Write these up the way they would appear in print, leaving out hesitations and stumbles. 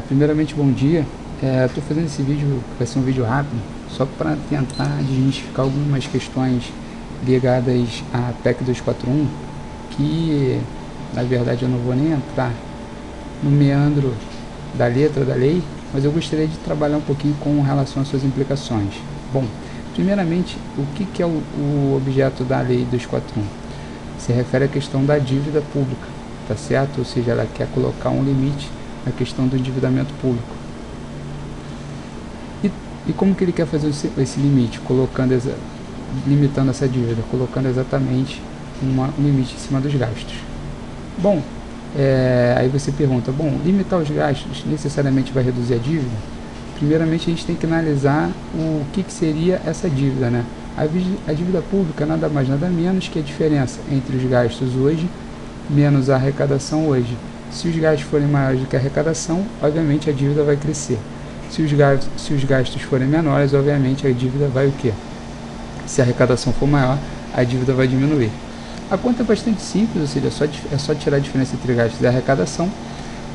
Primeiramente, bom dia. Estou fazendo esse vídeo, vai ser um vídeo rápido, só para tentar desmistificar algumas questões ligadas à PEC 241, que na verdade eu não vou nem entrar no meandro da letra da lei, mas eu gostaria de trabalhar um pouquinho com relação às suas implicações. Bom, primeiramente, o que é o objeto da lei 241? Se refere à questão da dívida pública, tá certo? Ou seja, ela quer colocar um limite na questão do endividamento público. E como que ele quer fazer esse limite? Limitando essa dívida, colocando exatamente um limite em cima dos gastos. Bom, aí você pergunta, limitar os gastos necessariamente vai reduzir a dívida? Primeiramente, a gente tem que analisar o que seria essa dívida, né? A dívida pública nada mais nada menos que a diferença entre os gastos hoje menos a arrecadação hoje. Se os gastos forem maiores do que a arrecadação, obviamente a dívida vai crescer. Se os gastos forem menores, obviamente a dívida vai o quê? Se a arrecadação for maior, a dívida vai diminuir. A conta é bastante simples, ou seja, é só tirar a diferença entre gastos e arrecadação.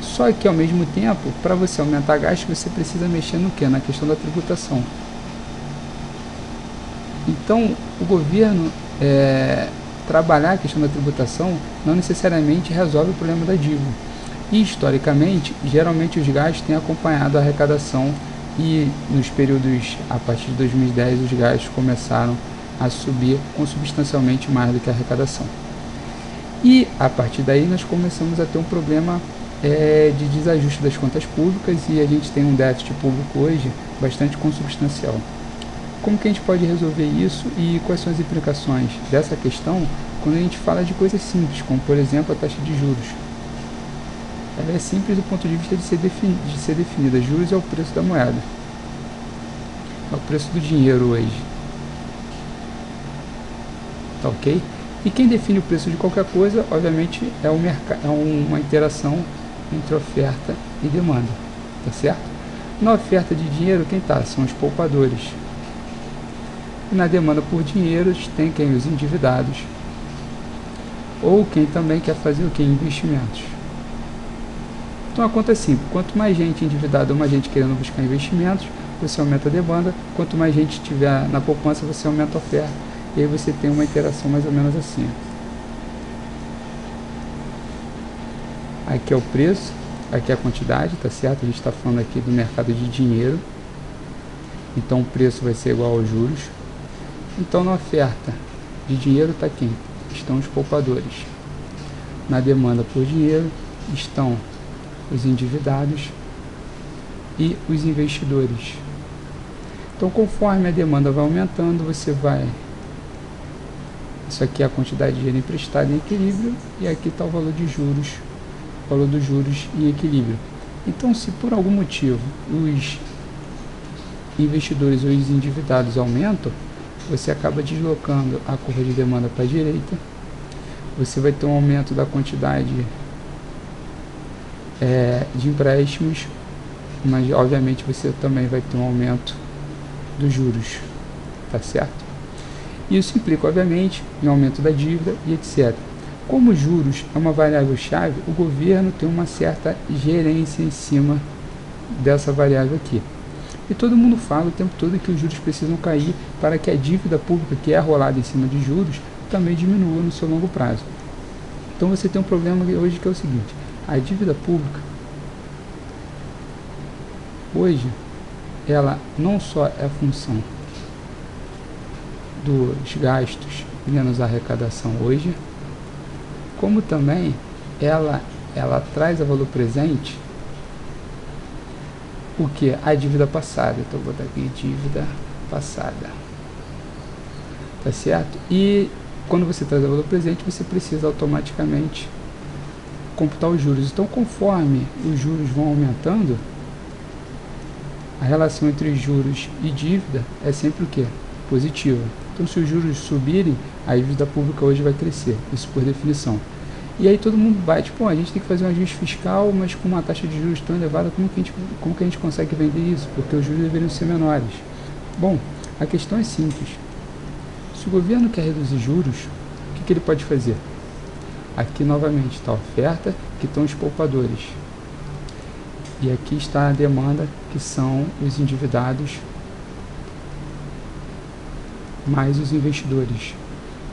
Só que ao mesmo tempo, para você aumentar gastos, você precisa mexer no quê? Na questão da tributação. Então, o governo trabalhar a questão da tributação não necessariamente resolve o problema da dívida. E, historicamente, geralmente os gastos têm acompanhado a arrecadação e nos períodos a partir de 2010 os gastos começaram a subir substancialmente mais do que a arrecadação. E, a partir daí, nós começamos a ter um problema de desajuste das contas públicas e a gente tem um déficit público hoje bastante consubstancial. Como que a gente pode resolver isso e quais são as implicações dessa questão quando a gente fala de coisas simples, como por exemplo a taxa de juros? Ela é simples do ponto de vista de ser definida. Juros é o preço da moeda, é o preço do dinheiro hoje, tá ok? E quem define o preço de qualquer coisa, obviamente, é uma interação entre oferta e demanda, tá certo? Na oferta de dinheiro, quem está? São os poupadores. E na demanda por dinheiro, tem quem? Os endividados. Ou quem também quer fazer o que? Investimentos. Então a conta é simples, quanto mais gente endividada ou mais gente querendo buscar investimentos, você aumenta a demanda, quanto mais gente tiver na poupança, você aumenta a oferta, e aí você tem uma interação mais ou menos assim. Aqui é o preço, aqui é a quantidade, tá certo? A gente está falando aqui do mercado de dinheiro, então o preço vai ser igual aos juros. Então na oferta de dinheiro está quem? Estão os poupadores. Na demanda por dinheiro estão os endividados e os investidores. Então, conforme a demanda vai aumentando, isso aqui é a quantidade de dinheiro emprestado em equilíbrio e aqui está o valor de juros, o valor dos juros em equilíbrio. Então, se por algum motivo os investidores ou os endividados aumentam, você acaba deslocando a curva de demanda para a direita, você vai ter um aumento da quantidade de empréstimos, mas obviamente você também vai ter um aumento dos juros, tá certo? Isso implica obviamente em aumento da dívida e etc. Como juros é uma variável chave, o governo tem uma certa gerência em cima dessa variável aqui. E todo mundo fala o tempo todo que os juros precisam cair para que a dívida pública que é rolada em cima de juros também diminua no seu longo prazo. Então você tem um problema hoje que é o seguinte: a dívida pública, hoje, ela não só é função dos gastos menos a arrecadação hoje, como também ela traz a valor presente o que? A dívida passada. Então vou botar aqui dívida passada, tá certo? E quando você traz o valor presente, você precisa automaticamente computar os juros. Então, conforme os juros vão aumentando, a relação entre juros e dívida é sempre o que? Positiva. Então, se os juros subirem, a dívida pública hoje vai crescer, isso por definição. E aí todo mundo bate, a gente tem que fazer um ajuste fiscal, mas com uma taxa de juros tão elevada, como que a gente consegue vender isso? Porque os juros deveriam ser menores. Bom, a questão é simples. Se o governo quer reduzir juros, o que ele pode fazer? Aqui novamente está a oferta, que estão os poupadores. E aqui está a demanda, que são os endividados mais os investidores.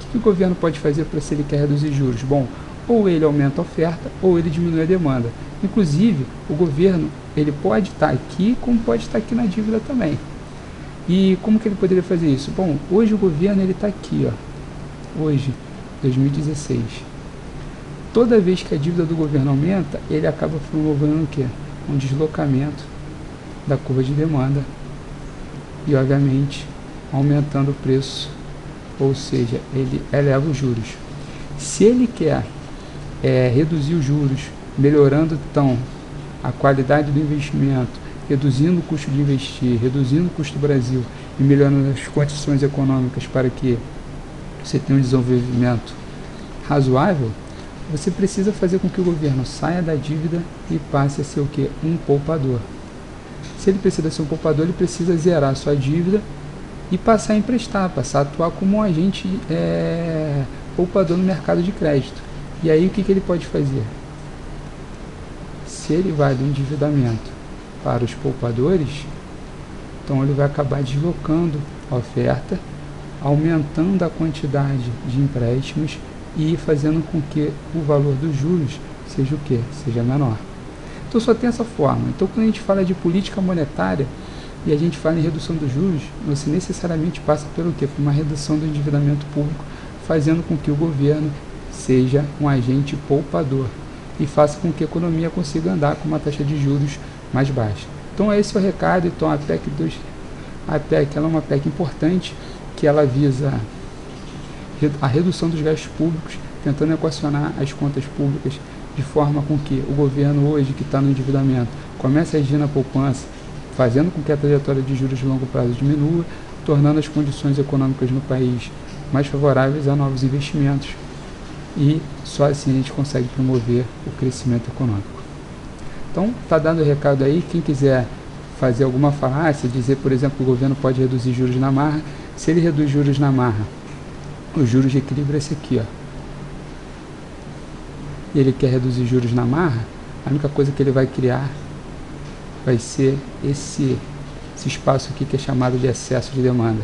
O que o governo pode fazer para se ele quer reduzir juros? Bom, ou ele aumenta a oferta ou ele diminui a demanda. Inclusive, o governo ele pode estar aqui como pode estar aqui na dívida também. E como que ele poderia fazer isso? Bom, hoje o governo ele está aqui, ó, hoje, 2016. Toda vez que a dívida do governo aumenta, ele acaba promovendo o quê? Um deslocamento da curva de demanda e, obviamente, aumentando o preço, ou seja, ele eleva os juros. Se ele quer reduzir os juros, melhorando então a qualidade do investimento, reduzindo o custo de investir, reduzindo o custo do Brasil e melhorando as condições econômicas para que você tenha um desenvolvimento razoável, você precisa fazer com que o governo saia da dívida e passe a ser o quê? Um poupador. Se ele precisa ser um poupador, ele precisa zerar a sua dívida e passar a emprestar, passar a atuar como um agente poupador no mercado de crédito. E aí o que ele pode fazer? Se ele vai do endividamento para os poupadores, então ele vai acabar deslocando a oferta, aumentando a quantidade de empréstimos e fazendo com que o valor dos juros seja o quê? Seja menor. Então só tem essa forma. Então quando a gente fala de política monetária e a gente fala em redução dos juros, você necessariamente passa pelo quê? Por uma redução do endividamento público, fazendo com que o governo seja um agente poupador e faça com que a economia consiga andar com uma taxa de juros mais baixa. Então esse é o recado. Então a PEC ela é uma PEC importante, que ela visa a redução dos gastos públicos, tentando equacionar as contas públicas de forma com que o governo hoje, que está no endividamento, comece a agir na poupança, fazendo com que a trajetória de juros de longo prazo diminua, tornando as condições econômicas no país mais favoráveis a novos investimentos, e só assim a gente consegue promover o crescimento econômico. Então, está dado o recado aí. Quem quiser fazer alguma falácia, dizer, por exemplo, que o governo pode reduzir juros na marra, se ele reduz juros na marra, os juros de equilíbrio é esse aqui, ó. E ele quer reduzir juros na marra, a única coisa que ele vai criar vai ser esse espaço aqui que é chamado de excesso de demanda,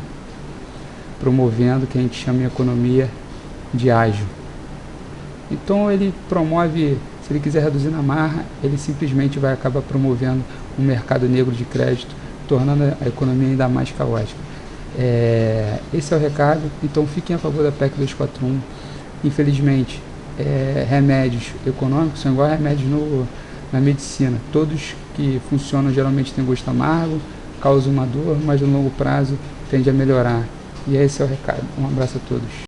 promovendo o que a gente chama em economia de ágio. Então ele promove, se ele quiser reduzir na marra, ele simplesmente vai acabar promovendo um mercado negro de crédito, tornando a economia ainda mais caótica. Esse é o recado. Então fiquem a favor da PEC 241. Infelizmente, remédios econômicos são igual a remédios na medicina. Todos que funcionam geralmente têm gosto amargo, causam uma dor, mas no longo prazo tende a melhorar. E esse é o recado. Um abraço a todos.